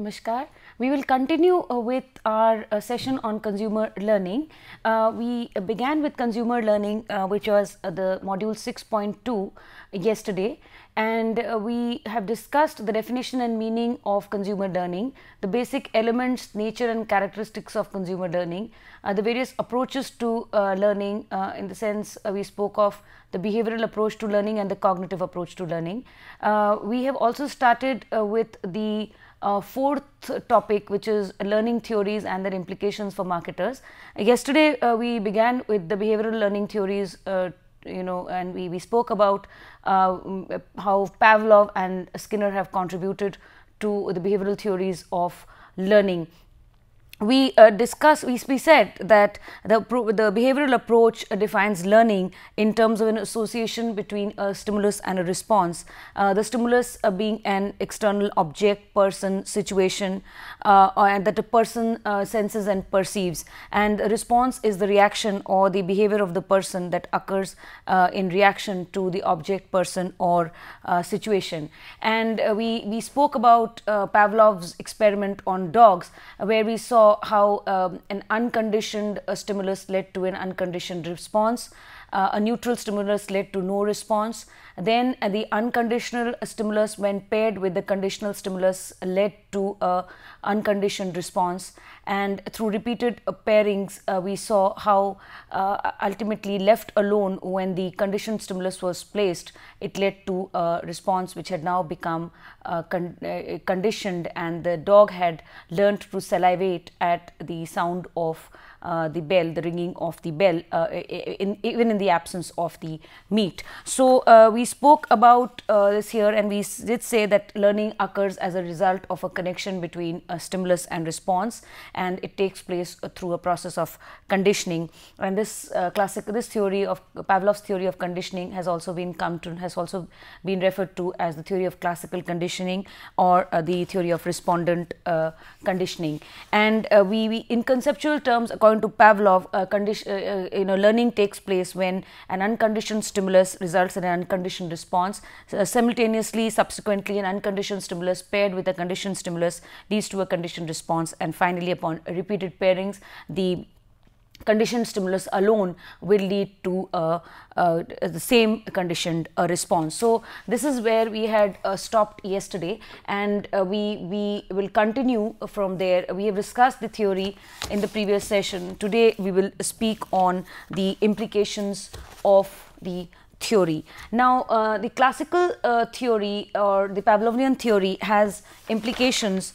Namaskar. We will continue with our session on consumer learning. We began with consumer learning, which was the module 6.2 yesterday, and we have discussed the definition and meaning of consumer learning, the basic elements, nature and characteristics of consumer learning, the various approaches to learning. In the sense, we spoke of the behavioral approach to learning and the cognitive approach to learning. We have also started with the fourth topic, which is learning theories and their implications for marketers. Yesterday we began with the behavioral learning theories, and we spoke about how Pavlov and Skinner have contributed to the behavioral theories of learning. We said that the behavioral approach defines learning in terms of an association between a stimulus and a response. The stimulus being an external object, person, situation, and that a person senses and perceives, and the response is the reaction or the behavior of the person that occurs in reaction to the object, person, or situation. And we spoke about Pavlov's experiment on dogs, where we saw how an unconditioned stimulus led to an unconditioned response, a neutral stimulus led to no response, then the unconditional stimulus when paired with the conditional stimulus led to a unconditioned response, and through repeated pairings we saw how ultimately left alone when the conditioned stimulus was placed, it led to a response which had now become conditioned, and the dog had learned to salivate at the sound of the bell, the ringing of the bell, even in the absence of the meat. So we spoke about this here, and we did say that learning occurs as a result of a connection between a stimulus and response, and it takes place through a process of conditioning. And this theory of Pavlov's theory of conditioning has also been referred to as the theory of classical conditioning, or the theory of respondent conditioning. And we in conceptual terms, according to Pavlov, learning takes place when an unconditioned stimulus results in an unconditioned response. Simultaneously, subsequently, an unconditioned stimulus paired with a conditioned stimulus leads to a conditioned response, and finally, upon repeated pairings, the conditioned stimulus alone will lead to the same conditioned response. So this is where we had stopped yesterday, and we will continue from there. We have discussed the theory in the previous session. Today we will speak on the implications of the theory. Now the classical theory, or the Pavlovian theory, has implications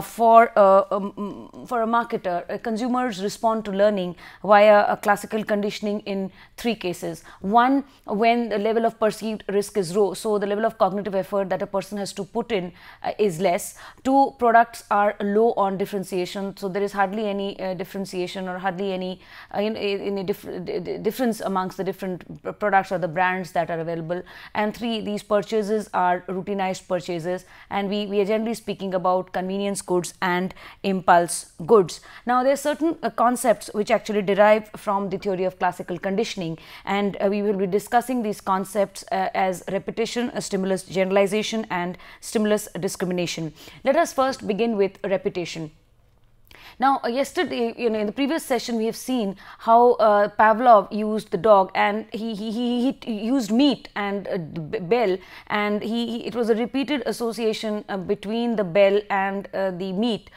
for a marketer. Consumers respond to learning via a classical conditioning in three cases. One, when the level of perceived risk is low, so the level of cognitive effort that a person has to put in is less. Two, products are low on differentiation, so there is hardly any differentiation or hardly any difference amongst the different products or the brands that are available. And three, these purchases are routinized purchases, and we are generally speaking about convenience goods and impulse goods. Now there are certain concepts which actually derive from the theory of classical conditioning, and we will be discussing these concepts as repetition, stimulus generalization, and stimulus discrimination. Let us first begin with repetition. Now yesterday, in the previous session, we have seen how Pavlov used the dog, and he used meat and bell, and it was a repeated association between the bell and the meat,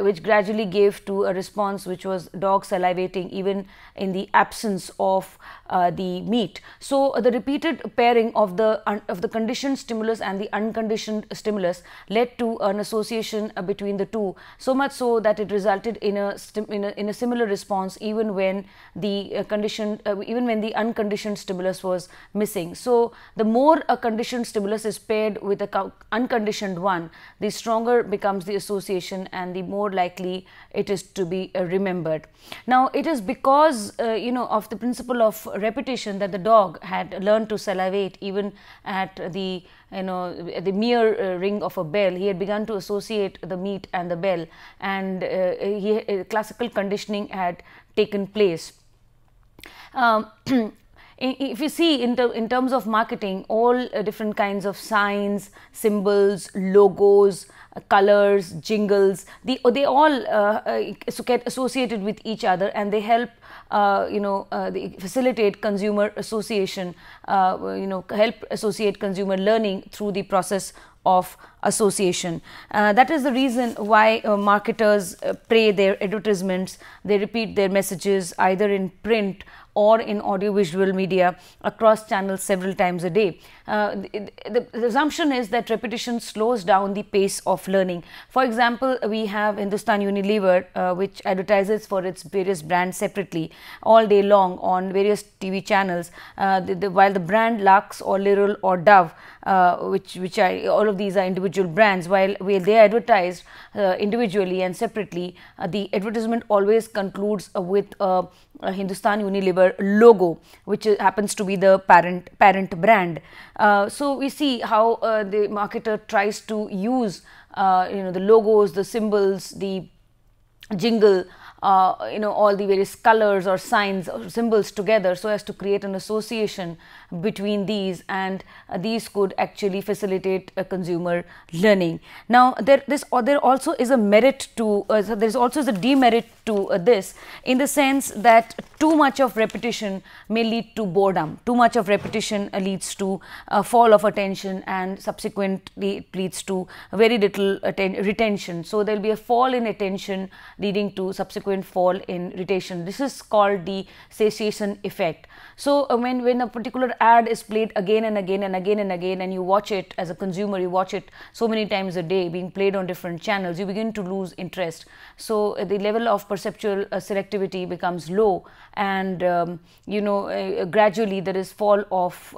which gradually gave to a response which was dog salivating even in the absence of the meat. So the repeated pairing of the conditioned stimulus and the unconditioned stimulus led to an association between the two, so much so that it resulted in a similar response even when the unconditioned stimulus was missing. So the more a conditioned stimulus is paired with a unconditioned one, the stronger becomes the association and the more likely it is to be remembered. Now it is because of the principle of repetition that the dog had learned to salivate even at the mere ring of a bell. He had begun to associate the meat and the bell, and classical conditioning had taken place. if you see in terms of marketing, all different kinds of signs, symbols, logos, colors, jingles, they all get associated with each other, and they help they facilitate consumer association, help associate consumer learning through the process of association. That is the reason why marketers play their advertisements, they repeat their messages either in print or in audiovisual media across channels several times a day. The assumption is that repetition slows down the pace of learning. For example, we have Hindustan Unilever, which advertises for its various brands separately all day long on various TV channels, while the brand Lux or Lirul or Dove, which are all of these are individual brands, while they are advertised individually and separately, the advertisement always concludes with a Hindustan Unilever logo, which happens to be the parent brand. So we see how the marketer tries to use the logos, the symbols, the jingle, all the various colors or signs or symbols together so as to create an association between these, and these could actually facilitate a consumer learning. Now there also is a merit to there is also a demerit to this, in the sense that too much of repetition may lead to boredom. Too much of repetition leads to fall of attention, and subsequently it leads to very little retention. So there will be a fall in attention leading to subsequent fall in retention. This is called the satiation effect. So when a particular ad is played again and again and again and again, and you watch it as a consumer, you watch it so many times a day being played on different channels, you begin to lose interest. So the level of perceptual selectivity becomes low, and gradually there is fall of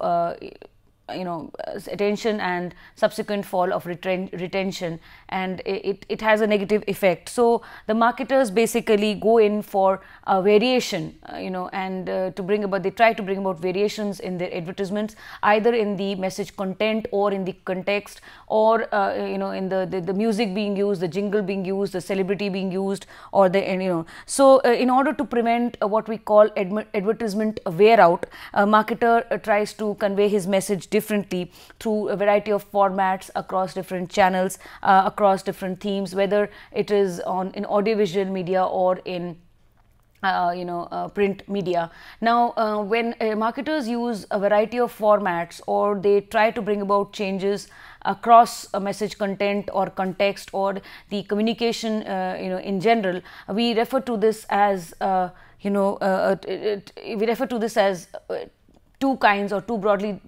attention and subsequent fall of retention, and it has a negative effect. So the marketers basically go in for a variation, and they try to bring about variations in their advertisements, either in the message content or in the context, or in the music being used, the jingle being used, the celebrity being used, or so in order to prevent what we call advertisement wear out, a marketer tries to convey his message differently through a variety of formats across different channels, across different themes, whether it is in audiovisual media or in print media. Now, when marketers use a variety of formats, or they try to bring about changes across a message content or context or the communication, in general, we refer to this as two kinds, or two broadly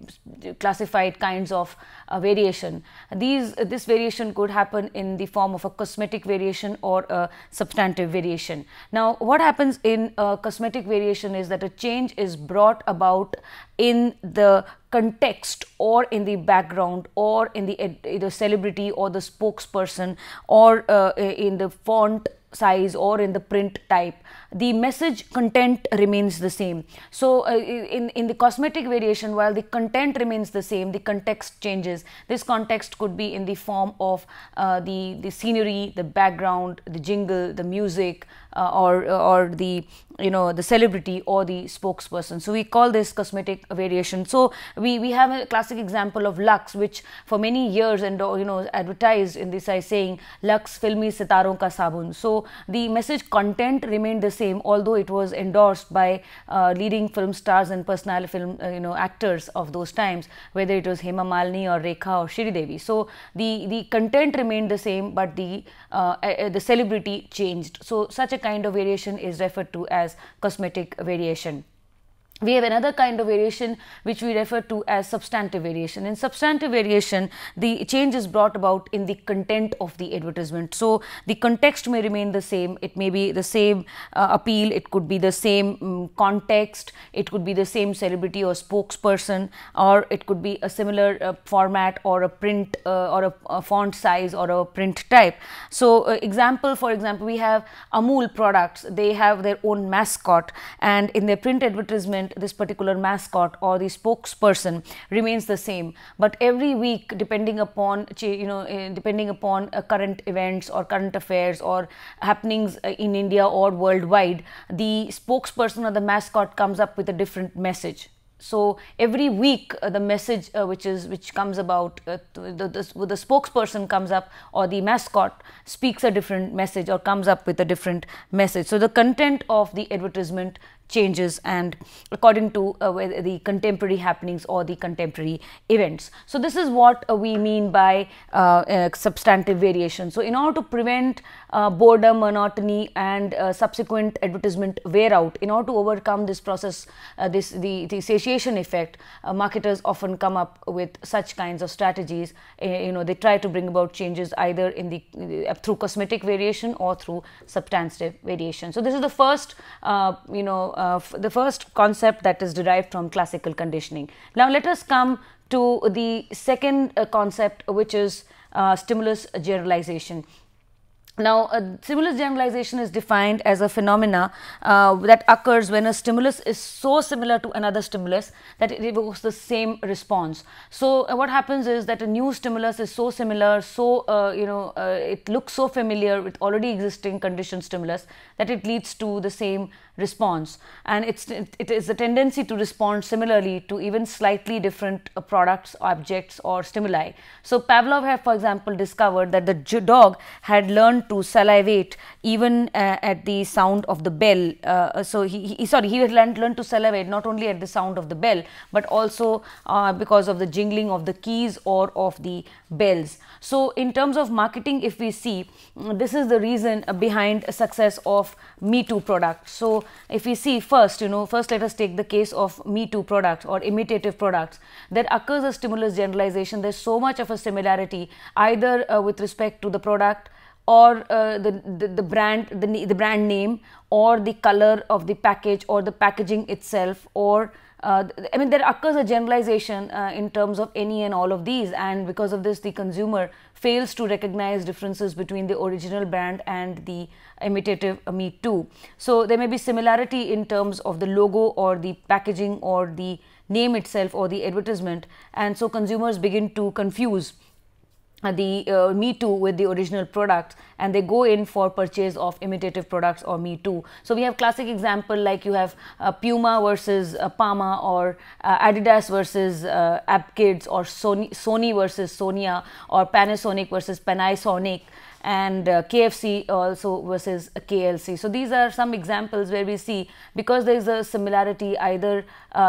classified kinds of variation. This variation could happen in the form of a cosmetic variation or a substantive variation. Now, what happens in a cosmetic variation is that a change is brought about in the context, or in the background, or in the celebrity or the spokesperson, or in the font size, or in the print type. The message content remains the same. So in the cosmetic variation, while the content remains the same, the context changes. This context could be in the form of the scenery, the background, the jingle, the music, or the the celebrity or the spokesperson. So we call this cosmetic variation. So we have a classic example of Lux, which for many years advertised in this as saying Lux Filmi Sitaron Ka Sabun. So the message content remained the same, although it was endorsed by leading film stars and film actors of those times, whether it was Hema Malini or Rekha or Shri Devi. So the content remained the same, but the celebrity changed. So such a kind of variation is referred to as cosmetic variation. We have another kind of variation which we refer to as substantive variation. In substantive variation, the change is brought about in the content of the advertisement. So the context may remain the same. It may be the same appeal, it could be the same context, it could be the same celebrity or spokesperson, or it could be a similar format, or a print or a font size, or a print type. So for example, we have Amul products. They have their own mascot, and in their print advertisement, this particular mascot or the spokesperson remains the same, but every week, depending upon current events or current affairs or happenings in India or worldwide, the spokesperson or the mascot comes up with a different message. So every week the message which comes about, the spokesperson comes up, or the mascot speaks a different message or comes up with a different message. So the content of the advertisement changes, and according to the contemporary happenings or the contemporary events. So this is what we mean by substantive variation. So in order to prevent boredom, monotony, and subsequent advertisement wear out, in order to overcome this process, the satiation effect, marketers often come up with such kinds of strategies. They try to bring about changes either in the through cosmetic variation or through substantive variation. So this is the first the first concept that is derived from classical conditioning. Now let us come to the second concept, which is stimulus generalization. Now, stimulus generalization is defined as a phenomena that occurs when a stimulus is so similar to another stimulus that it evokes the same response. So, what happens is that a new stimulus is so similar, so it looks so familiar with already existing conditioned stimulus that it leads to the same response, and it is a tendency to respond similarly to even slightly different products, objects, or stimuli. So Pavlov had, for example, discovered that the dog had learned to salivate even at the sound of the bell. So he had learned to salivate not only at the sound of the bell, but also because of the jingling of the keys or of the bells. So in terms of marketing, if we see, this is the reason behind success of Me Too products. So if we see first let us take the case of Me Too products or imitative products. There occurs a stimulus generalization. There's so much of a similarity either with respect to the product or the brand name, or the color of the package, or the packaging itself, or there occurs a generalization in terms of any and all of these, and because of this the consumer fails to recognize differences between the original brand and the imitative Me Too. So there may be similarity in terms of the logo or the packaging or the name itself or the advertisement, and so consumers begin to confuse the Me Too with the original products, and they go in for purchase of imitative products or Me Too. So we have classic example, like you have Puma versus Pama, or Adidas versus AppKids, or Sony versus Sonia, or Panasonic versus Panasonic, and KFC also versus KLC. So these are some examples where we see, because there is a similarity either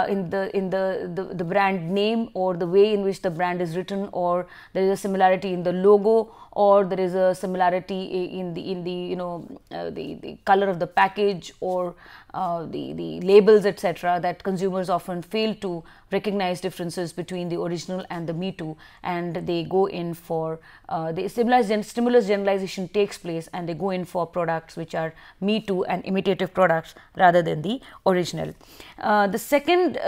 in the brand name or the way in which the brand is written, or there is a similarity in the logo, or there is a similarity in the color of the package, or the labels, etc., that consumers often fail to recognize differences between the original and the Me Too, and they go in for the stimulus generalization takes place, and they go in for products which are Me Too and imitative products rather than the original. The second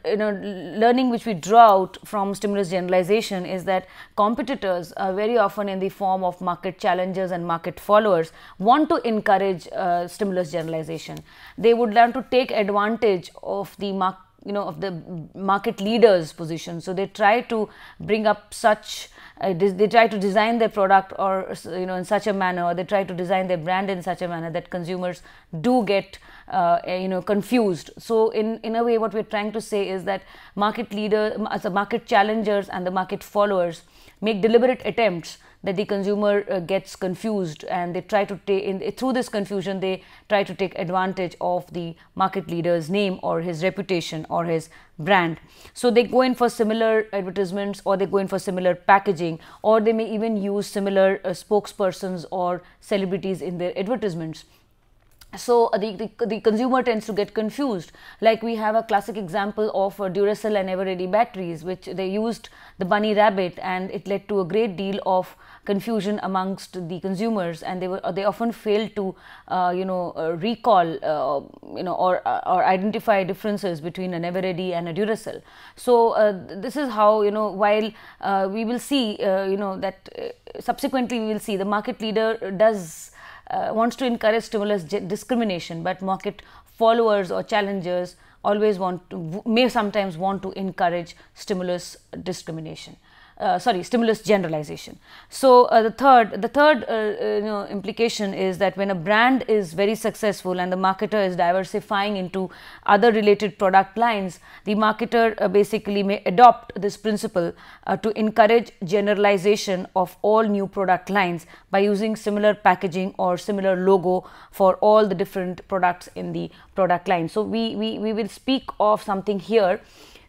learning which we draw out from stimulus generalization is that competitors, very often in the form of market challengers and market followers, want to encourage stimulus generalization. They would learn to take advantage of the market leaders' position. So they try to bring up such they try to design their product or in such a manner, or they try to design their brand in such a manner that consumers do get confused. So in a way, what we're trying to say is that market challengers and the market followers make deliberate attempts that the consumer gets confused, and they try to through this confusion they try to take advantage of the market leader's name or his reputation or his brand. So they go in for similar advertisements, or they go in for similar packaging, or they may even use similar spokespersons or celebrities in their advertisements. So the consumer tends to get confused. Like we have a classic example of Duracell and Eveready batteries, which they used the bunny rabbit, and it led to a great deal of confusion amongst the consumers, and they often failed to recall or identify differences between an Eveready and a Duracell. So this is how while we will see that subsequently we will see the market leader does wants to encourage stimulus discrimination, but market followers or challengers always may sometimes want to encourage stimulus discrimination. stimulus generalization. So the third implication is that when a brand is very successful and the marketer is diversifying into other related product lines, the marketer basically may adopt this principle to encourage generalization of all new product lines by using similar packaging or similar logo for all the different products in the product line. So we will speak of something here,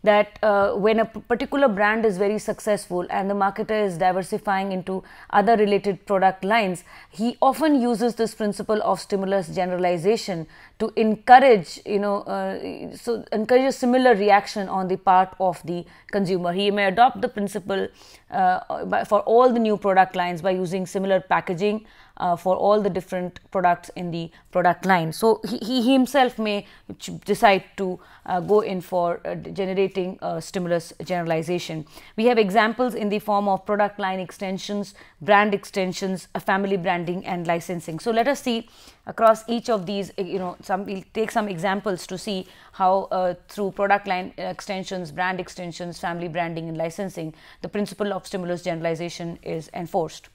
that when a particular brand is very successful and the marketer is diversifying into other related product lines, he often uses this principle of stimulus generalization to encourage, encourage a similar reaction on the part of the consumer. He may adopt the principle for all the new product lines by using similar packaging for all the different products in the product line. So he himself may decide to go in for generating stimulus generalization. We have examples in the form of product line extensions, brand extensions, family branding and licensing. So let us see across each of these, we'll take some examples to see how through product line extensions, brand extensions, family branding and licensing, the principle of stimulus generalization is enforced.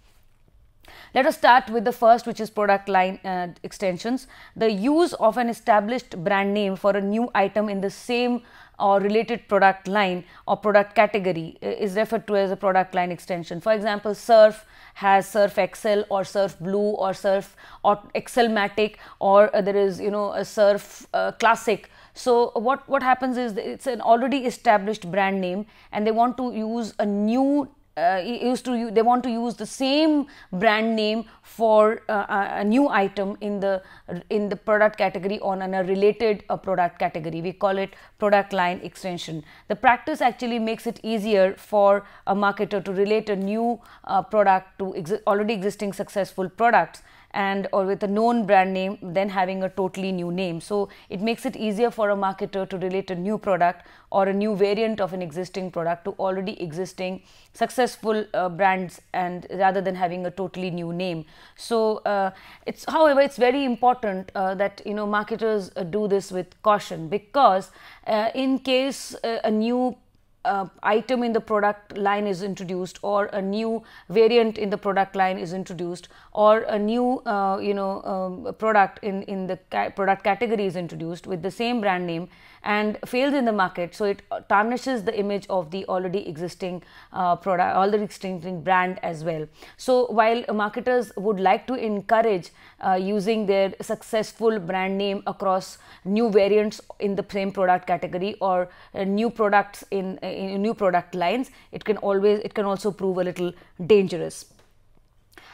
Let us start with the first, which is product line extensions. The use of an established brand name for a new item in the same or related product line or product category is referred to as a product line extension. For example, Surf has Surf Excel or Surf Blue or Surf or Excel Matic, or there is a Surf Classic. So what happens is it's an already established brand name and they want to use a new they want to use the same brand name for a new item in the product category or in a related product category. We call it product line extension. The practice actually makes it easier for a marketer to relate a new product to already existing successful products, and or with a known brand name than having a totally new name. So it makes it easier for a marketer to relate a new product or a new variant of an existing product to already existing successful brands, and rather than having a totally new name. So however, it's very important that marketers do this with caution, because in case a new item in the product line is introduced, or a new variant in the product line is introduced, or a new product in the product category is introduced with the same brand name and fails in the market, so it tarnishes the image of the already existing product, already existing brand as well. So while marketers would like to encourage using their successful brand name across new variants in the same product category or new products in new product lines, it can also prove a little dangerous.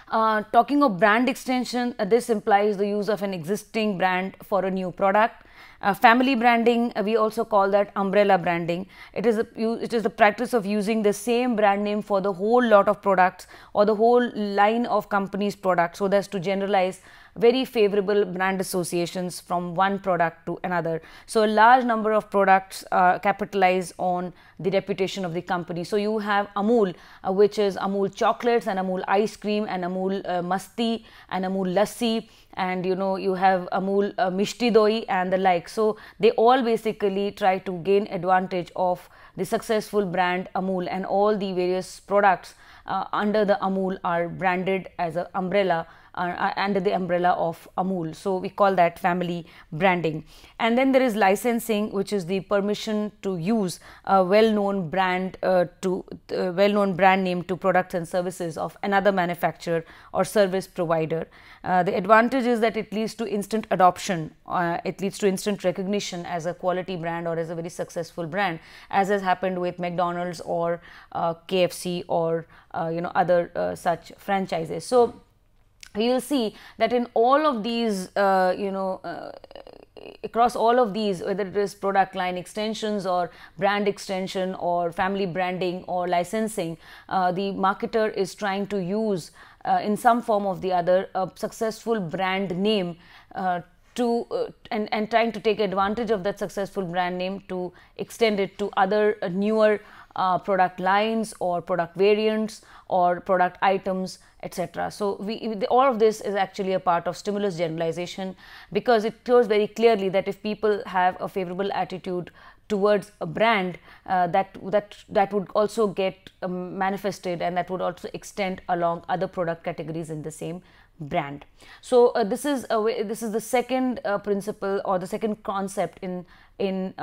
Talking of brand extension, this implies the use of an existing brand for a new product. Family branding, we also call that umbrella branding. It is the practice of using the same brand name for the whole lot of products or the whole line of companies' products, so as to generalize very favorable brand associations from one product to another. So a large number of products capitalize on the reputation of the company. So you have Amul, which is Amul chocolates and Amul ice cream and Amul Masti and Amul Lassi, and you have Amul Mishti Doi and the like. So they all basically try to gain advantage of the successful brand Amul, and all the various products under the Amul are branded as an umbrella under the umbrella of Amul. So we call that family branding. And then there is licensing, which is the permission to use a well-known brand well-known brand name to products and services of another manufacturer or service provider. The advantage is that it leads to instant adoption, it leads to instant recognition as a quality brand or as a very successful brand, as has happened with McDonald's or KFC or other such franchises. So you will see that in all of these, across all of these, whether it is product line extensions or brand extension or family branding or licensing, the marketer is trying to use in some form of the other a successful brand name and trying to take advantage of that successful brand name to extend it to other newer product lines or product variants or product items, etc. So all of this is actually a part of stimulus generalization, because it shows very clearly that if people have a favorable attitude towards a brand, that would also get manifested, and that would also extend along other product categories in the same brand. So this is the second principle, or the second concept in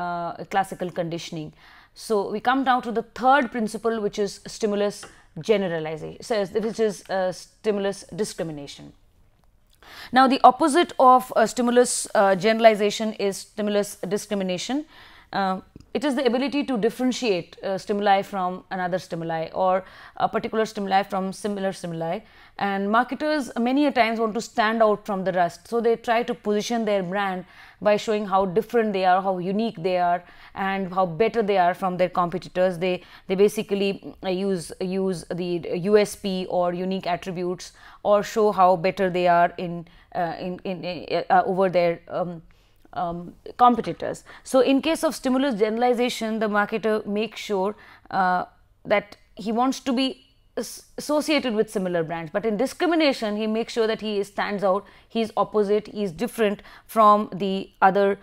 classical conditioning. So we come down to the third principle, which is stimulus generalization, which is stimulus discrimination. Now, the opposite of stimulus generalization is stimulus discrimination. It is the ability to differentiate stimuli from another stimuli, or a particular stimuli from similar stimuli. And marketers many a times want to stand out from the rest, so they try to position their brand by showing how different they are, how unique they are, and how better they are from their competitors. They basically use the USP or unique attributes, or show how better they are in over their competitors. So in case of stimulus generalization, the marketer makes sure that he wants to be associated with similar brands, but in discrimination he makes sure that he stands out, he is opposite, he is different from the other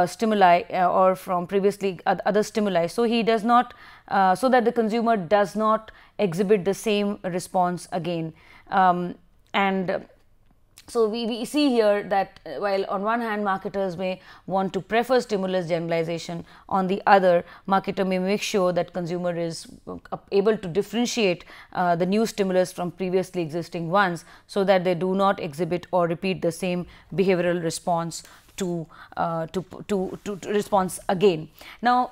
stimuli or from previously other stimuli. So he does not, so that the consumer does not exhibit the same response again. So we see here that while on one hand marketers may want to prefer stimulus generalization, on the other marketer may make sure that consumer is able to differentiate the new stimulus from previously existing ones, so that they do not exhibit or repeat the same behavioral response to response again. Now,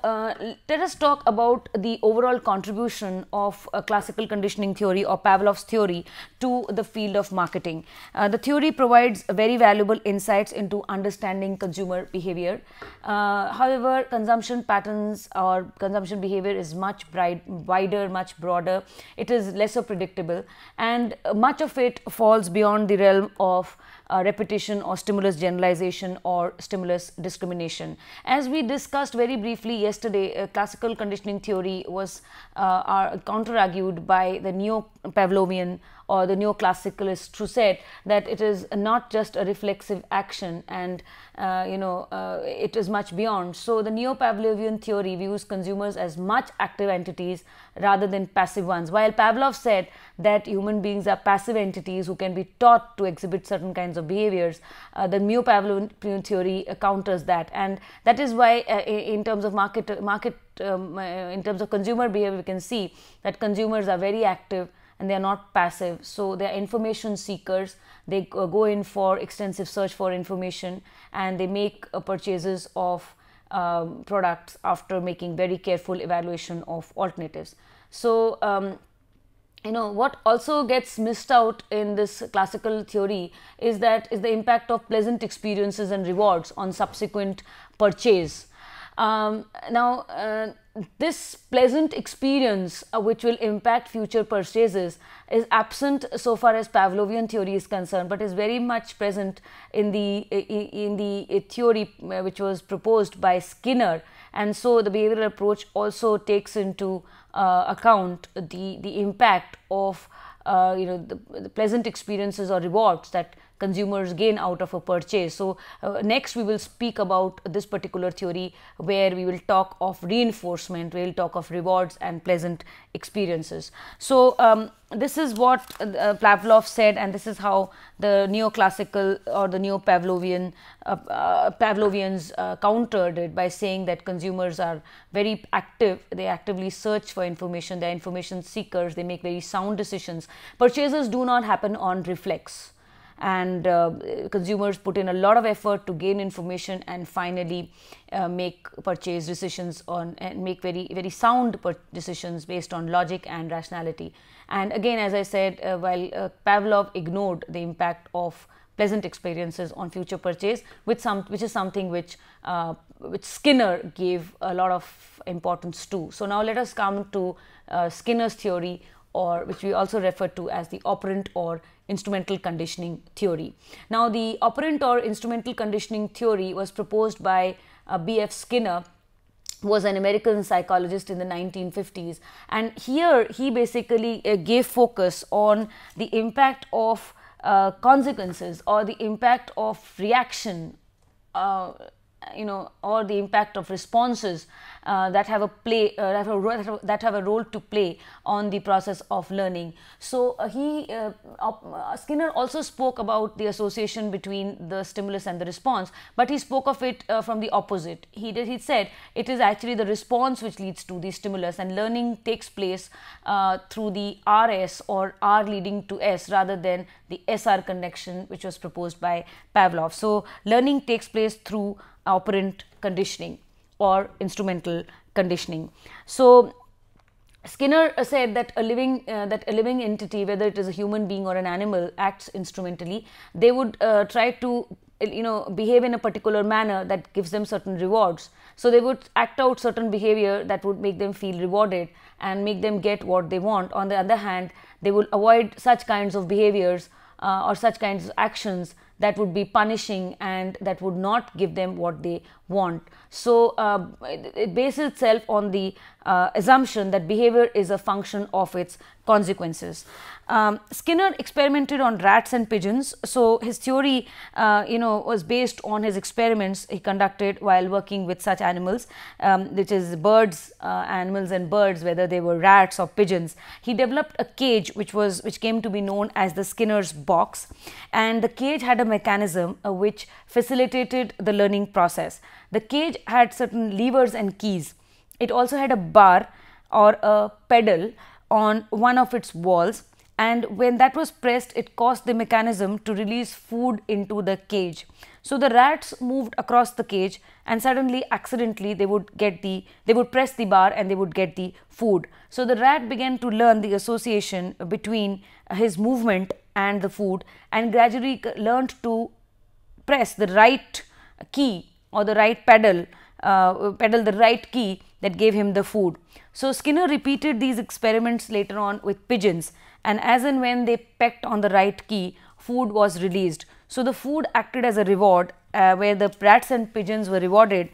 let us talk about the overall contribution of classical conditioning theory, or Pavlov's theory, to the field of marketing. The theory provides very valuable insights into understanding consumer behavior. However, consumption patterns or consumption behavior is much wider, much broader. It is lesser predictable, and much of it falls beyond the realm of repetition or stimulus generalization or stimulus discrimination. As we discussed very briefly yesterday, classical conditioning theory was counter-argued by the neo-Pavlovian or the neoclassicalists, who said that it is not just a reflexive action, and it is much beyond. So the neo-Pavlovian theory views consumers as much active entities rather than passive ones, while Pavlov said that human beings are passive entities who can be taught to exhibit certain kinds of behaviors. The neo-Pavlovian theory counters that, and that is why in terms of in terms of consumer behavior, we can see that consumers are very active and they are not passive. So they are information seekers. They go in for extensive search for information, and they make purchases of products after making very careful evaluation of alternatives. So what also gets missed out in this classical theory is the impact of pleasant experiences and rewards on subsequent purchase. This pleasant experience which will impact future purchases is absent so far as Pavlovian theory is concerned, but is very much present in the theory which was proposed by Skinner. And so the behavioral approach also takes into account the impact of the pleasant experiences or rewards that consumers gain out of a purchase. So next we will speak about this particular theory, where we will talk of reinforcement, we will talk of rewards and pleasant experiences. So this is what Pavlov said, and this is how the neoclassical or the neo-Pavlovian Pavlovians countered it by saying that consumers are very active, they actively search for information, they are information seekers, they make very sound decisions. Purchases do not happen on reflex, and consumers put in a lot of effort to gain information and finally make purchase decisions and make very sound decisions based on logic and rationality. And again, as I said, while Pavlov ignored the impact of pleasant experiences on future purchase, which is something which Skinner gave a lot of importance to. So now let us come to Skinner's theory, or which we also refer to as the operant or instrumental conditioning theory. Now, the operant or instrumental conditioning theory was proposed by B.F. Skinner, who was an American psychologist in the 1950s, and here he basically gave focus on the impact of consequences or the impact of reaction or the impact of responses that have a role to play on the process of learning. So Skinner also spoke about the association between the stimulus and the response, but he spoke of it from the opposite. He said it is actually the response which leads to the stimulus, and learning takes place through the RS, or R leading to S, rather than the SR connection which was proposed by Pavlov. So learning takes place through operant conditioning or instrumental conditioning. So Skinner said that a living entity, whether it is a human being or an animal, acts instrumentally. They would try to behave in a particular manner that gives them certain rewards. So they would act out certain behavior that would make them feel rewarded and make them get what they want. On the other hand, they will avoid such kinds of behaviors or such kinds of actions that would be punishing and that would not give them what they want. So it bases itself on the assumption that behavior is a function of its consequences. Skinner experimented on rats and pigeons. So his theory was based on his experiments he conducted while working with such animals, which is birds, animals and birds, whether they were rats or pigeons. He developed a cage which came to be known as the Skinner's box, and the cage had a mechanism which facilitated the learning process. The cage had certain levers and keys. It also had a bar or a pedal on one of its walls, and when that was pressed, it caused the mechanism to release food into the cage. So the rats moved across the cage, and suddenly, accidentally, they would press the bar and they would get the food. So the rat began to learn the association between his movement and the food, and gradually learned to press the right key or the right pedal the right key that gave him the food. So Skinner repeated these experiments later on with pigeons, and as and when they pecked on the right key, food was released. So the food acted as a reward, where the rats and pigeons were rewarded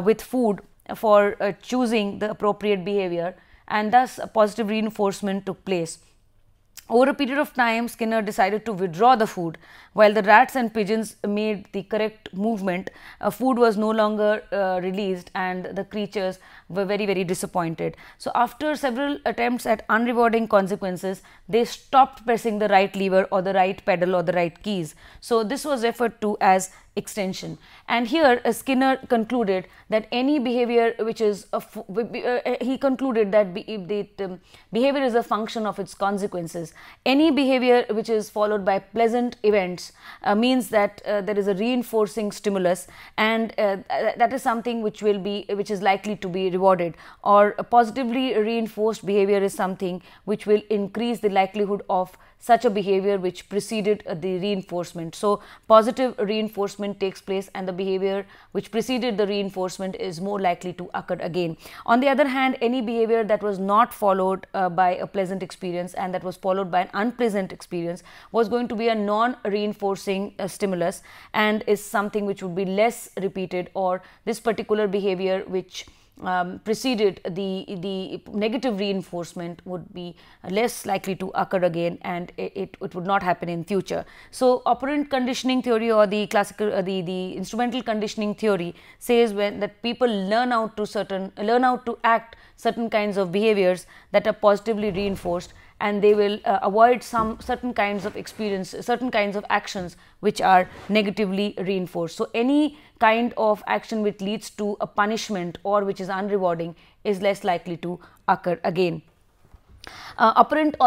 with food for choosing the appropriate behavior, and thus a positive reinforcement took place. Over a period of time, Skinner decided to withdraw the food. While the rats and pigeons made the correct movement, food was no longer released, and the creatures were very, very disappointed. So after several attempts at unrewarding consequences, they stopped pressing the right lever or the right pedal or the right keys. So this was referred to as extension. And here Skinner concluded that any behavior which is behavior is a function of its consequences. Any behavior which is followed by pleasant events means that there is a reinforcing stimulus, and that is something which is likely to be rewarded. Or a positively reinforced behavior is something which will increase the likelihood of such a behavior which preceded the reinforcement. So positive reinforcement takes place, and the behavior which preceded the reinforcement is more likely to occur again. On the other hand, any behavior that was not followed by a pleasant experience and that was followed by an unpleasant experience was going to be a non-reinforcing stimulus, and is something which would be less repeated, or this particular behavior which preceded the negative reinforcement would be less likely to occur again, and it would not happen in future. So operant conditioning theory, or the classical the instrumental conditioning theory, says that people learn how to act certain kinds of behaviors that are positively reinforced, and they will avoid certain kinds of experience, certain kinds of actions which are negatively reinforced. So any kind of action which leads to a punishment or which is unrewarding is less likely to occur again. Operant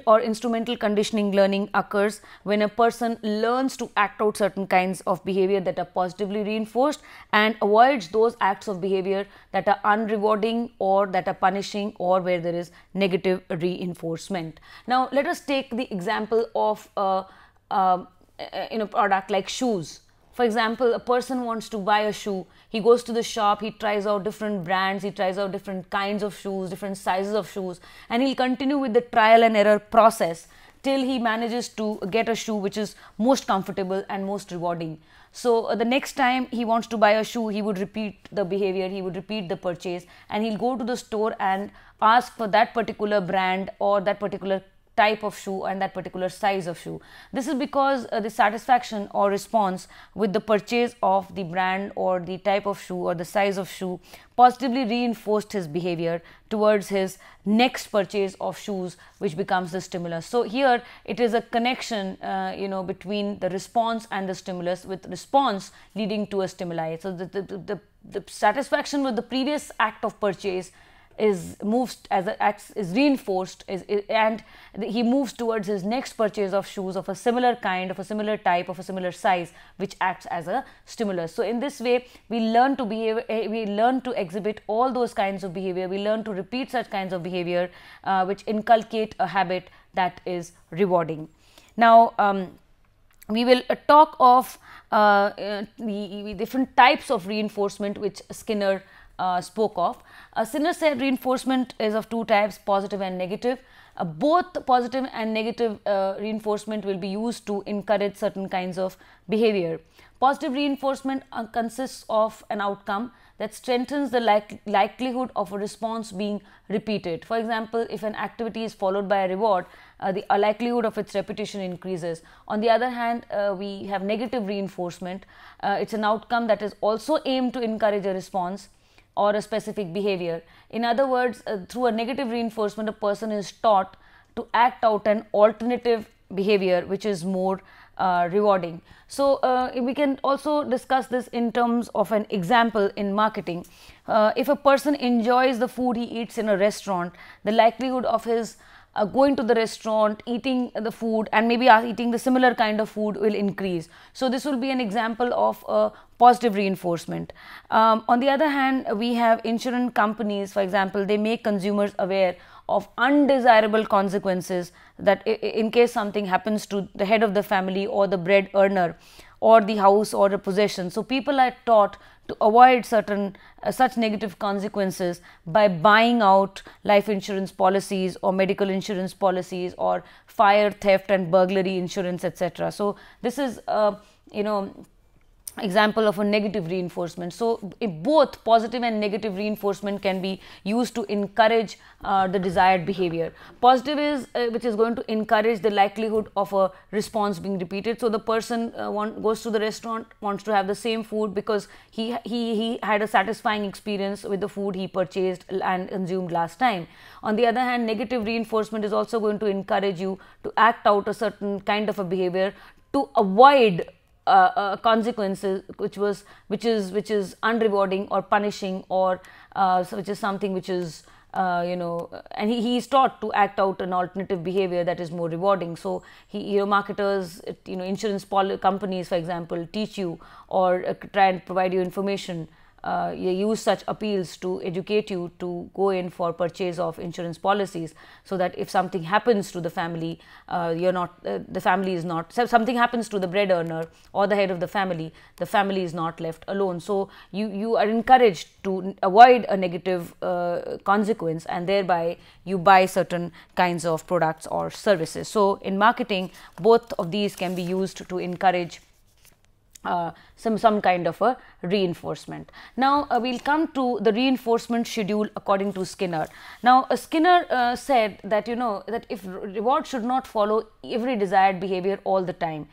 or instrumental conditioning learning occurs when a person learns to act out certain kinds of behavior that are positively reinforced and avoids those acts of behavior that are unrewarding or that are punishing, or where there is negative reinforcement. Now let us take the example of a product like shoes. For example, a person wants to buy a shoe. He goes to the shop, he tries out different brands, he tries out different kinds of shoes, different sizes of shoes, and he'll continue with the trial and error process till he manages to get a shoe which is most comfortable and most rewarding. So the next time he wants to buy a shoe, he would repeat the behavior, he would repeat the purchase, and he'll go to the store and ask for that particular brand or that particular type of shoe and that particular size of shoe. This is because the satisfaction or response with the purchase of the brand or the type of shoe or the size of shoe positively reinforced his behavior towards his next purchase of shoes, which becomes the stimulus. So here it is a connection between the response and the stimulus, with response leading to a stimuli. So the satisfaction with the previous act of purchase is reinforced, and he moves towards his next purchase of shoes of a similar kind, of a similar type, of a similar size, which acts as a stimulus. So in this way we learn to behave, we learn to exhibit all those kinds of behavior, we learn to repeat such kinds of behavior which inculcate a habit that is rewarding. Now we will talk of the different types of reinforcement which Skinner spoke of. Skinner said reinforcement is of two types, positive and negative. Both positive and negative reinforcement will be used to encourage certain kinds of behavior. Positive reinforcement consists of an outcome that strengthens the likelihood of a response being repeated. For example, if an activity is followed by a reward, the likelihood of its repetition increases. On the other hand, we have negative reinforcement. It's an outcome that is also aimed to encourage a response or a specific behavior. In other words, through a negative reinforcement, a person is taught to act out an alternative behavior which is more rewarding. So we can also discuss this in terms of an example in marketing. If a person enjoys the food he eats in a restaurant, the likelihood of his going to the restaurant, eating the food, and maybe eating the similar kind of food will increase. So this will be an example of a positive reinforcement. On the other hand, we have insurance companies, for example, they make consumers aware of undesirable consequences, that in case something happens to the head of the family or the bread earner or the house or the possession. So people are taught to avoid certain such negative consequences by buying out life insurance policies or medical insurance policies or fire, theft and burglary insurance, etc. So this is example of a negative reinforcement. So both positive and negative reinforcement can be used to encourage the desired behavior. Positive is which is going to encourage the likelihood of a response being repeated. So the person goes to the restaurant, wants to have the same food because he had a satisfying experience with the food he purchased and consumed last time. On the other hand, negative reinforcement is also going to encourage you to act out a certain kind of a behavior to avoid consequences which is unrewarding or punishing, or which is something which is and he is taught to act out an alternative behavior that is more rewarding. So marketers, insurance companies, for example, teach you or try and provide you information. You use such appeals to educate you to go in for purchase of insurance policies, so that if something happens to the family, the family is not, so something happens to the bread earner or the head of the family is not left alone. So you are encouraged to avoid a negative consequence, and thereby you buy certain kinds of products or services. So in marketing, both of these can be used to encourage some kind of a reinforcement. Now we'll come to the reinforcement schedule according to Skinner. Now Skinner said that that if reward should not follow every desired behavior all the time.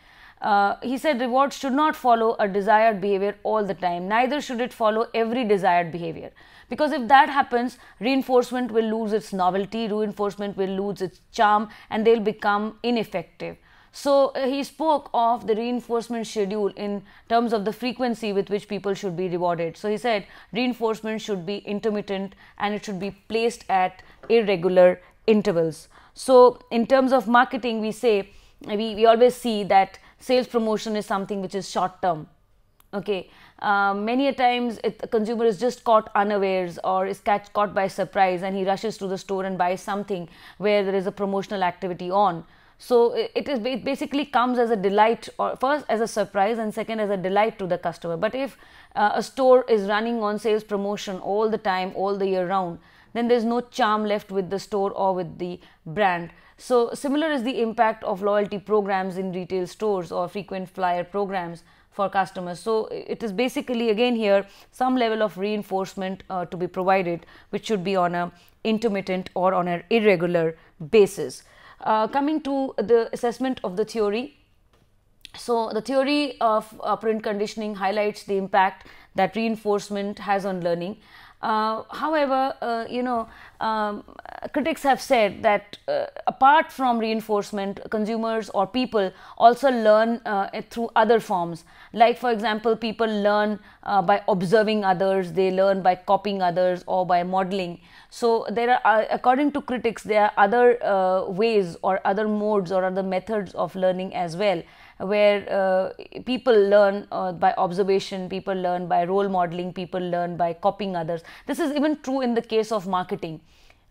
He said reward should not follow a desired behavior all the time, neither should it follow every desired behavior, because if that happens, reinforcement will lose its novelty, reinforcement will lose its charm, and they'll become ineffective. So he spoke of the reinforcement schedule in terms of the frequency with which people should be rewarded. So he said reinforcement should be intermittent and it should be placed at irregular intervals. So in terms of marketing, we say we always see that sales promotion is something which is short term. Okay, many a times a consumer is just caught unawares or is caught by surprise, and he rushes to the store and buys something where there is a promotional activity on. So it basically comes as a delight, or first as a surprise and second as a delight to the customer. But if a store is running on sales promotion all the time, all the year round, then there's no charm left with the store or with the brand. So similar is the impact of loyalty programs in retail stores or frequent flyer programs for customers. So it is basically again here some level of reinforcement to be provided, which should be on a intermittent or on an irregular basis. Coming to the assessment of the theory. So, the theory of operant conditioning highlights the impact that reinforcement has on learning. However, critics have said that apart from reinforcement, consumers or people also learn through other forms. Like, for example, people learn by observing others, they learn by copying others or by modeling. So, there are, according to critics, there are other ways or other modes or other methods of learning as well, where people learn by observation, people learn by role modeling, people learn by copying others. This is even true in the case of marketing.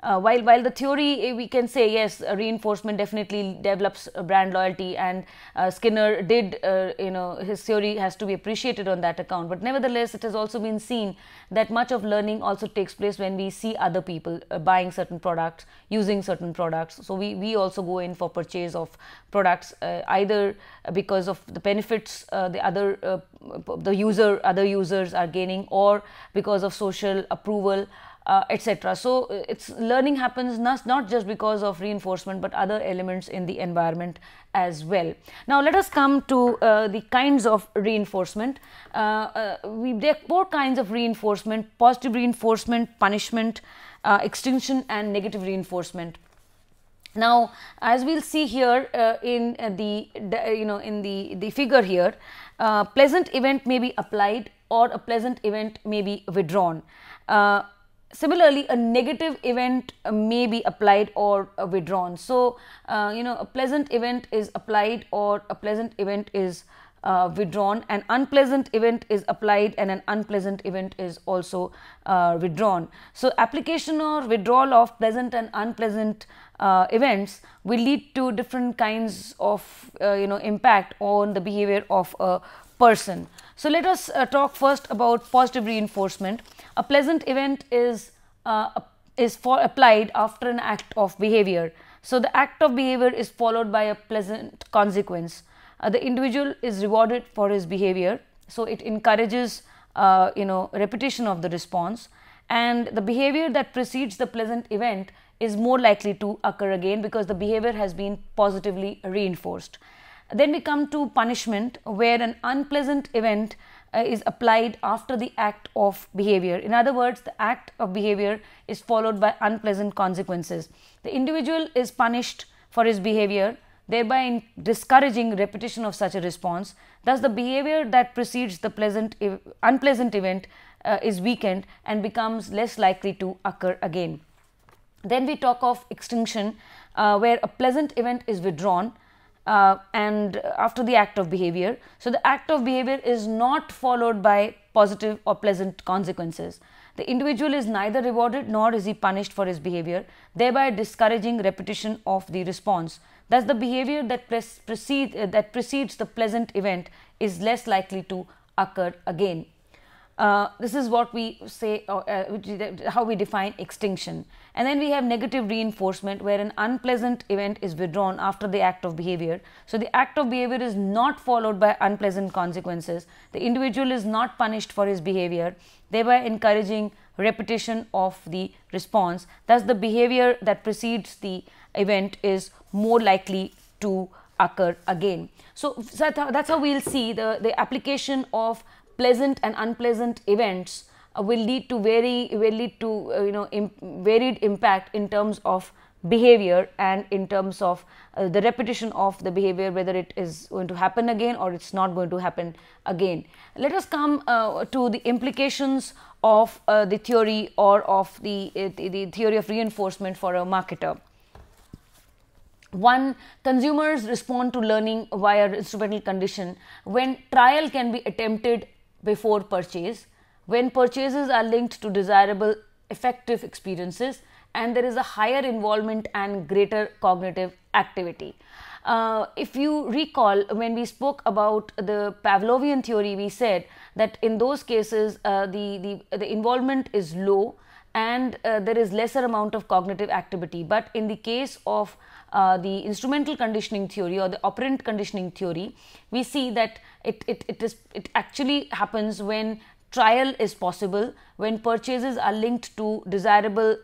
While the theory, we can say yes, reinforcement definitely develops brand loyalty, and Skinner did, his theory has to be appreciated on that account. But nevertheless, it has also been seen that much of learning also takes place when we see other people buying certain products, using certain products. So we also go in for purchase of products either because of the benefits other users are gaining, or because of social approval, etc. So, it's learning happens not just because of reinforcement, but other elements in the environment as well. Now, let us come to the kinds of reinforcement. There are 4 kinds of reinforcement: positive reinforcement, punishment, extinction, and negative reinforcement. Now, as we'll see here in the figure here, pleasant event may be applied or a pleasant event may be withdrawn. Similarly, a negative event may be applied or withdrawn. So, a pleasant event is applied or a pleasant event is withdrawn. An unpleasant event is applied and an unpleasant event is also withdrawn. So, application or withdrawal of pleasant and unpleasant events will lead to different kinds of impact on the behavior of a person. So, let us talk first about positive reinforcement. A pleasant event is applied after an act of behavior. So, the act of behavior is followed by a pleasant consequence. The individual is rewarded for his behavior. So, it encourages repetition of the response, and the behavior that precedes the pleasant event is more likely to occur again because the behavior has been positively reinforced. Then we come to punishment, where an unpleasant event is applied after the act of behavior. In other words, the act of behavior is followed by unpleasant consequences. The individual is punished for his behavior, thereby discouraging repetition of such a response. Thus, the behavior that precedes the unpleasant event is weakened and becomes less likely to occur again. Then we talk of extinction, where a pleasant event is withdrawn and after the act of behavior. So, the act of behavior is not followed by positive or pleasant consequences. The individual is neither rewarded nor is he punished for his behavior, thereby discouraging repetition of the response. Thus, the behavior that precedes the pleasant event is less likely to occur again. This is what we say, how we define extinction. And then we have negative reinforcement, where an unpleasant event is withdrawn after the act of behavior. So, the act of behavior is not followed by unpleasant consequences. The individual is not punished for his behavior, thereby encouraging repetition of the response. Thus, the behavior that precedes the event is more likely to occur again. So, that's how we will see the application of pleasant and unpleasant events will lead to varied impact in terms of behavior and in terms of the repetition of the behavior, whether it is going to happen again or it's not going to happen again. Let us come to the implications of the theory or of the theory of reinforcement for a marketer. 1. Consumers respond to learning via instrumental condition when trial can be attempted before purchase, when purchases are linked to desirable effective experiences, and there is a higher involvement and greater cognitive activity. If you recall, when we spoke about the Pavlovian theory, we said that in those cases the involvement is low and there is lesser amount of cognitive activity. But in the case of the instrumental conditioning theory or the operant conditioning theory, we see that it actually happens when trial is possible when purchases are linked to desirable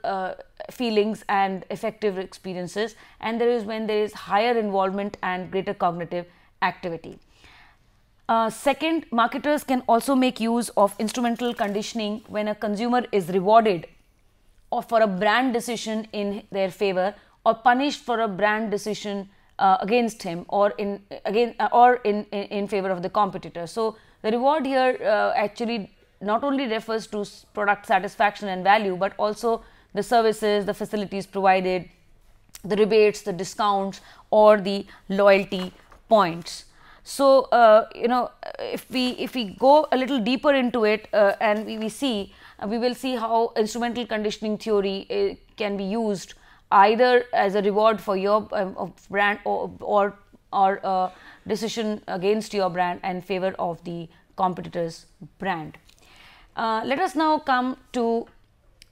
feelings and effective experiences, and when there is higher involvement and greater cognitive activity. Second, marketers can also make use of instrumental conditioning when a consumer is rewarded or for a brand decision in their favor, or punished for a brand decision against him, or in favor of the competitor. So the reward here actually not only refers to product satisfaction and value, but also the services, the facilities provided, the rebates, the discounts, or the loyalty points. So if we go a little deeper into it, and we will see how instrumental conditioning theory can be used either as a reward for your brand, or decision against your brand and favor of the competitor's brand. Let us now come to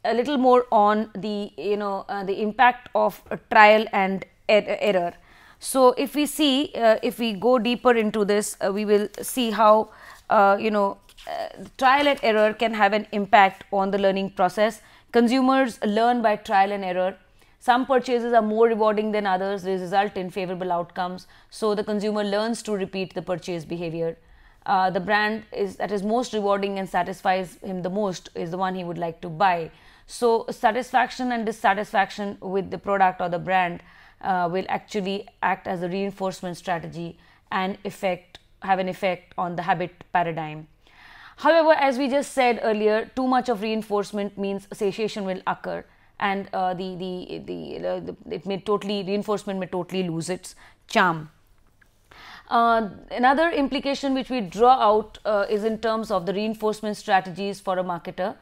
a little more on the the impact of trial and error. So if we see, if we go deeper into this, we will see how trial and error can have an impact on the learning process. Consumers learn by trial and error. Some purchases are more rewarding than others. They result in favorable outcomes. So the consumer learns to repeat the purchase behavior. The brand that is most rewarding and satisfies him the most is the one he would like to buy. So satisfaction and dissatisfaction with the product or the brand will actually act as a reinforcement strategy and have an effect on the habit paradigm. However, as we just said earlier, too much of reinforcement means satiation will occur, and reinforcement may totally lose its charm. Another implication which we draw out is in terms of the reinforcement strategies for a marketer.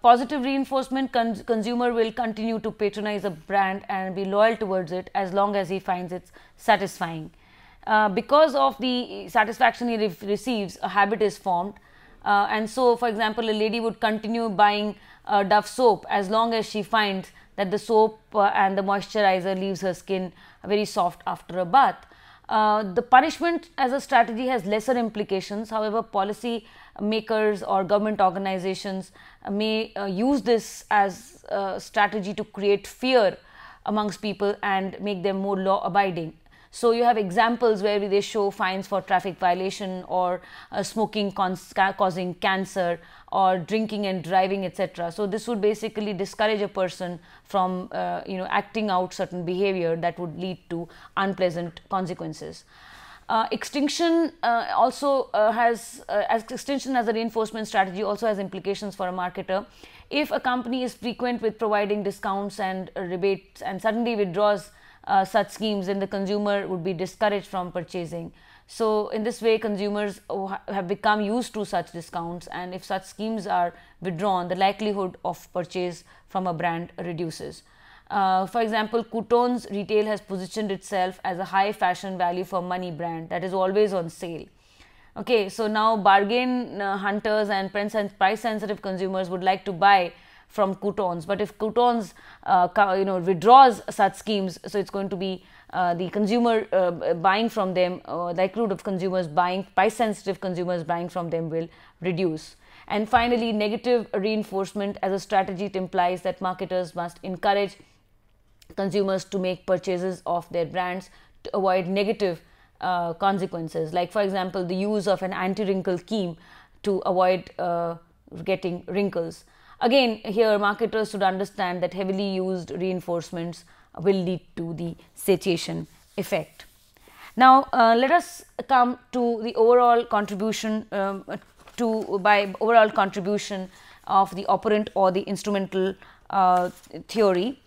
Positive reinforcement, consumer will continue to patronize a brand and be loyal towards it as long as he finds it satisfying. Because of the satisfaction he receives, a habit is formed, and so, for example, a lady would continue buying Dove soap as long as she finds that the soap and the moisturizer leaves her skin very soft after a bath. The punishment as a strategy has lesser implications. However, policy makers or government organizations may use this as a strategy to create fear amongst people and make them more law abiding. So you have examples where they show fines for traffic violation, or smoking causing cancer, or drinking and driving, etc. So this would basically discourage a person from acting out certain behavior that would lead to unpleasant consequences. Extinction also extinction as a reinforcement strategy also has implications for a marketer. If a company is frequent with providing discounts and rebates and suddenly withdraws such schemes, then the consumer would be discouraged from purchasing. So in this way, consumers have become used to such discounts, and if such schemes are withdrawn, the likelihood of purchase from a brand reduces. For example, Couton's retail has positioned itself as a high fashion value for money brand that is always on sale. Okay, so now bargain hunters and price sensitive consumers would like to buy from Couton's, but if Couton's withdraws such schemes, so it's going to be the consumer buying from them, likelihood of consumers buying, price sensitive consumers buying from them will reduce. And finally, negative reinforcement as a strategy, it implies that marketers must encourage consumers to make purchases of their brands to avoid negative consequences, like for example the use of an anti-wrinkle cream to avoid getting wrinkles. Again, here marketers should understand that heavily used reinforcements will lead to the satiation effect. Now let us come to the overall contribution overall contribution of the operant or the instrumental theory,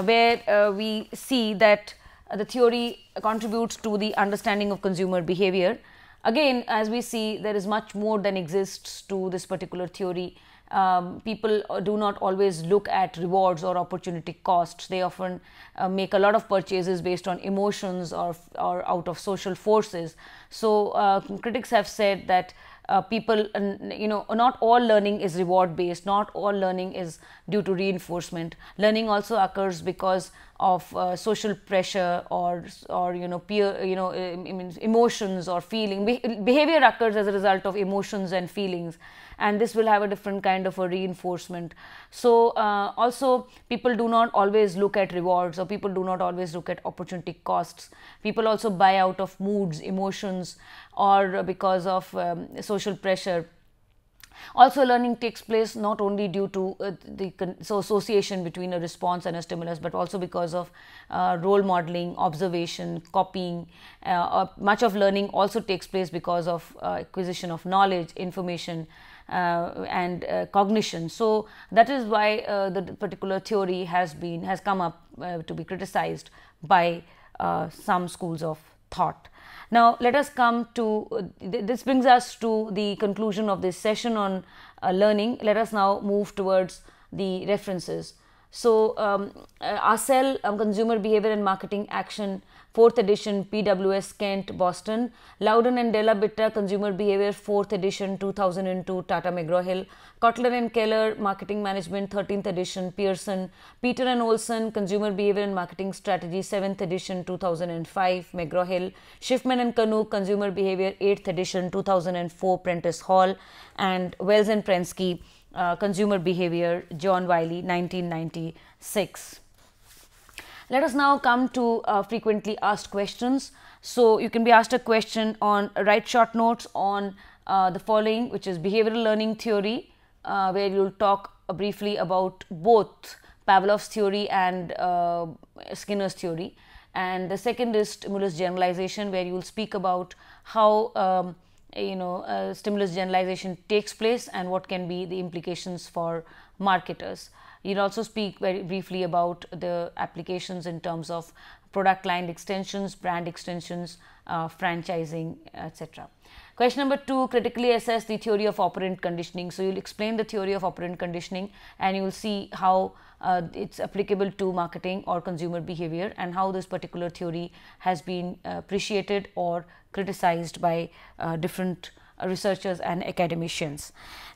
where we see that the theory contributes to the understanding of consumer behavior. Again, as we see, there is much more than exists to this particular theory. People do not always look at rewards or opportunity costs. They often make a lot of purchases based on emotions or out of social forces. So critics have said that people, not all learning is reward based, not all learning is due to reinforcement. Learning also occurs because social pressure or peer emotions or feeling. Behavior occurs as a result of emotions and feelings, and this will have a different kind of a reinforcement. So also people do not always look at rewards, or people do not always look at opportunity costs. People also buy out of moods, emotions, or because of social pressure. Also, learning takes place not only due to the association between a response and a stimulus, but also because of role modeling, observation, copying. Much of learning also takes place because of acquisition of knowledge, information, and cognition. So that is why the particular theory has come up to be criticized by some schools of thought. Now, let us come to this brings us to the conclusion of this session on learning. Let us now move towards the references. So, Arcel, Consumer Behavior and Marketing Action, 4th edition, PWS, Kent, Boston. Loudon and Della Bitta, Consumer Behavior, 4th edition, 2002, Tata McGraw-Hill. Kotler and Keller, Marketing Management, 13th edition, Pearson. Peter and Olson, Consumer Behavior and Marketing Strategy, 7th edition, 2005, McGraw-Hill. Schiffman and Kanu, Consumer Behavior, 8th edition, 2004, Prentice Hall. And Wells and Prensky, Consumer Behavior, John Wiley, 1996. Let us now come to frequently asked questions. So you can be asked a question on write short notes on the following, which is behavioral learning theory, where you will talk briefly about both Pavlov's theory and Skinner's theory. And the second is stimulus generalization, where you will speak about how stimulus generalization takes place and what can be the implications for marketers. You'll also speak very briefly about the applications in terms of product line extensions, brand extensions, franchising, etc. Question number 2, critically assess the theory of operant conditioning. So you'll explain the theory of operant conditioning, and you will see how it's applicable to marketing or consumer behavior, and how this particular theory has been appreciated or criticized by different researchers and academicians.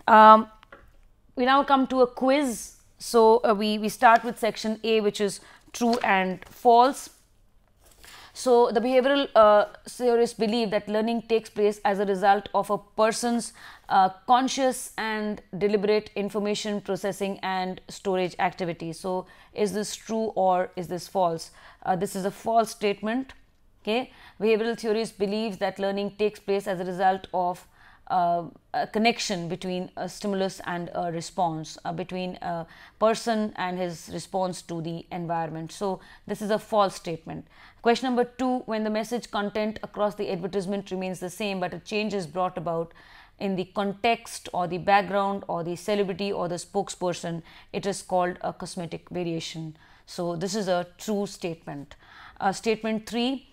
We now come to a quiz. So we start with section A, which is true and false. So the behavioral theorists believe that learning takes place as a result of a person's conscious and deliberate information processing and storage activity. So is this true or is this false? This is a false statement. Okay, behavioral theorists believe that learning takes place as a result of a connection between a stimulus and a response, between a person and his response to the environment. So this is a false statement. Question number 2, when the message content across the advertisement remains the same but a change is brought about in the context or the background or the celebrity or the spokesperson, it is called a cosmetic variation. So this is a true statement. Statement 3,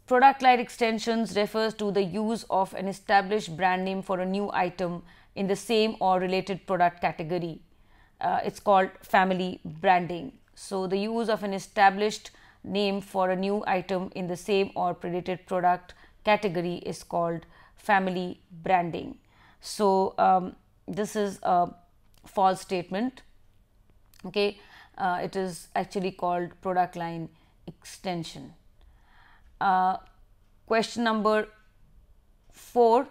product line extensions refers to the use of an established brand name for a new item in the same or related product category. It's called family branding. So the use of an established name for a new item in the same or related product category is called family branding. So this is a false statement. Okay, it is actually called product line extension. Question number 4,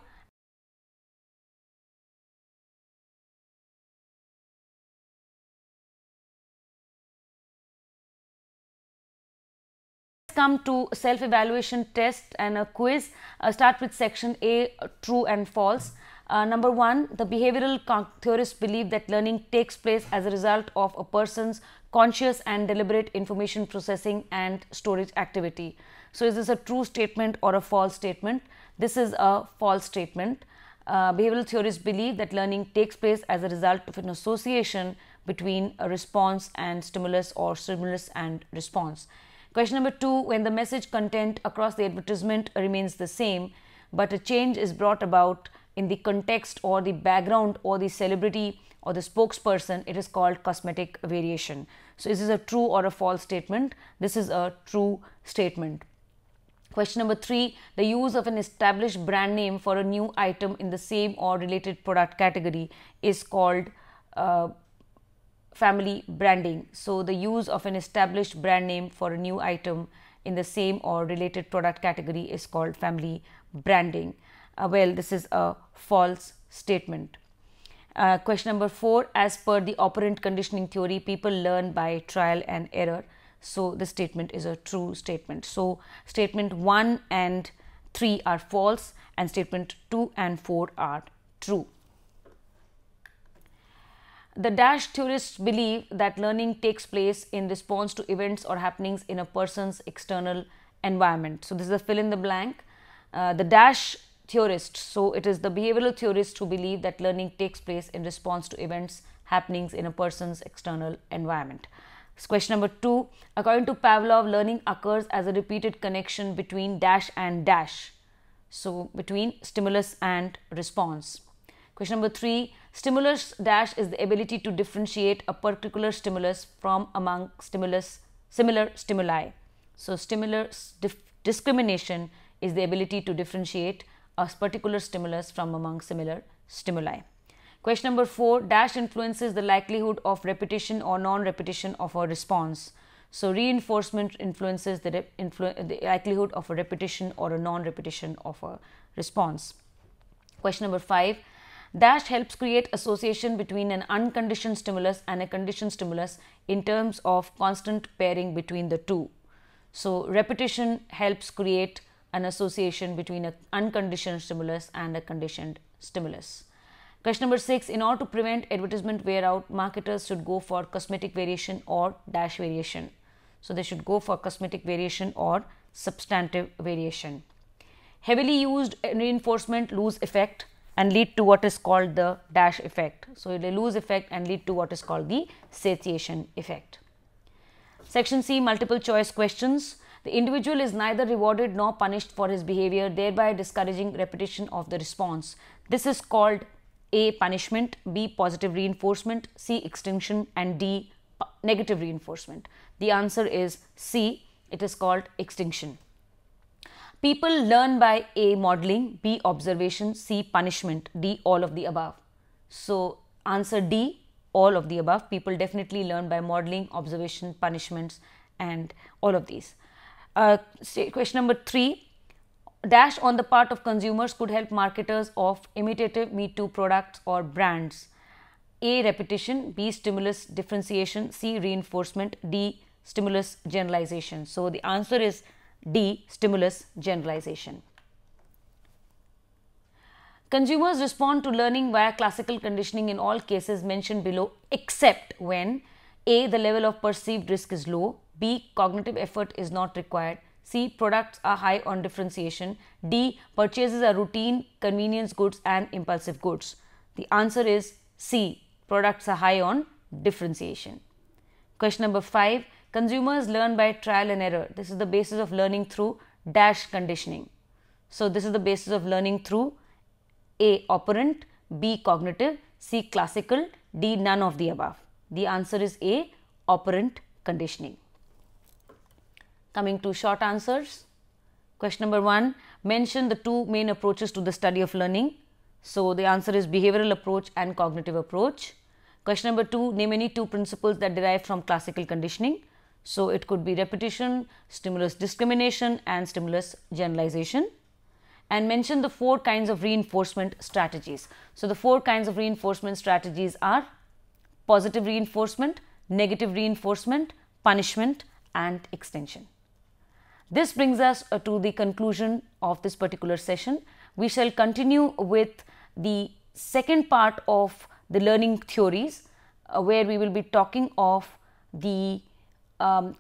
come to self-evaluation test and a quiz. Start with section A, true and false. Number 1, the behavioral theorists believe that learning takes place as a result of a person's conscious and deliberate information processing and storage activity. So is this a true statement or a false statement? This is a false statement. Behavioral theorists believe that learning takes place as a result of an association between a response and stimulus, or stimulus and response. Question number 2, when the message content across the advertisement remains the same but a change is brought about in the context or the background or the celebrity or the spokesperson, it is called cosmetic variation. So is this a true or a false statement? This is a true statement. Question number 3, the use of an established brand name for a new item in the same or related product category is called family branding. So the use of an established brand name for a new item in the same or related product category is called family branding. Well, this is a false statement. Question number 4, as per the operant conditioning theory, people learn by trial and error. So this statement is a true statement. So statement 1 and 3 are false and statement 2 and 4 are true. The dash theorists believe that learning takes place in response to events or happenings in a person's external environment. So this is a fill in the blank. The dash theorists, so it is the behavioral theorists who believe that learning takes place in response to events, happenings in a person's external environment. So question number 2, according to Pavlov, learning occurs as a repeated connection between dash and dash. So between stimulus and response. Question number 3, stimulus dash is the ability to differentiate a particular stimulus from among similar stimuli. So stimulus discrimination is the ability to differentiate a particular stimulus from among similar stimuli. Question number 4, dash influences the likelihood of repetition or non-repetition of a response. So reinforcement influences the likelihood of a repetition or a non-repetition of a response. Question number 5, dash helps create association between an unconditioned stimulus and a conditioned stimulus in terms of constant pairing between the two. So repetition helps create an association between an unconditioned stimulus and a conditioned stimulus. Question number 6, in order to prevent advertisement wear out, marketers should go for cosmetic variation or dash variation. So they should go for cosmetic variation or substantive variation. Heavily used reinforcement lose effect and lead to what is called the dash effect. So they lose effect and lead to what is called the satiation effect. Section C, multiple choice questions. The individual is neither rewarded nor punished for his behavior, thereby discouraging repetition of the response. This is called A, punishment, B, positive reinforcement, C, extinction, and D, negative reinforcement. The answer is C, it is called extinction. People learn by A, modeling, B, observation, C, punishment, D, all of the above. So answer D, all of the above. People definitely learn by modeling, observation, punishments, and all of these. Question number 3, dash on the part of consumers could help marketers of imitative Me Too products or brands. A, repetition, B, stimulus differentiation, C, reinforcement, D, stimulus generalization. So the answer is D, stimulus generalization. Consumers respond to learning via classical conditioning in all cases mentioned below except when A, the level of perceived risk is low, B, cognitive effort is not required, C, products are high on differentiation, D, purchases are routine, convenience goods and impulsive goods. The answer is C, products are high on differentiation. Question number 5, consumers learn by trial and error. This is the basis of learning through dash conditioning. So this is the basis of learning through A, operant, B, cognitive, C, classical, D, none of the above. The answer is A, operant conditioning. Coming to short answers. Question number 1, mention the two main approaches to the study of learning. So the answer is behavioral approach and cognitive approach. Question number 2, name any two principles that derive from classical conditioning. So it could be repetition, stimulus discrimination and stimulus generalization. And mention the 4 kinds of reinforcement strategies. So the 4 kinds of reinforcement strategies are positive reinforcement, negative reinforcement, punishment and extension. This brings us to the conclusion of this particular session. We shall continue with the second part of the learning theories where we will be talking of the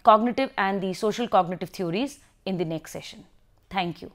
cognitive and the social cognitive theories in the next session. Thank you.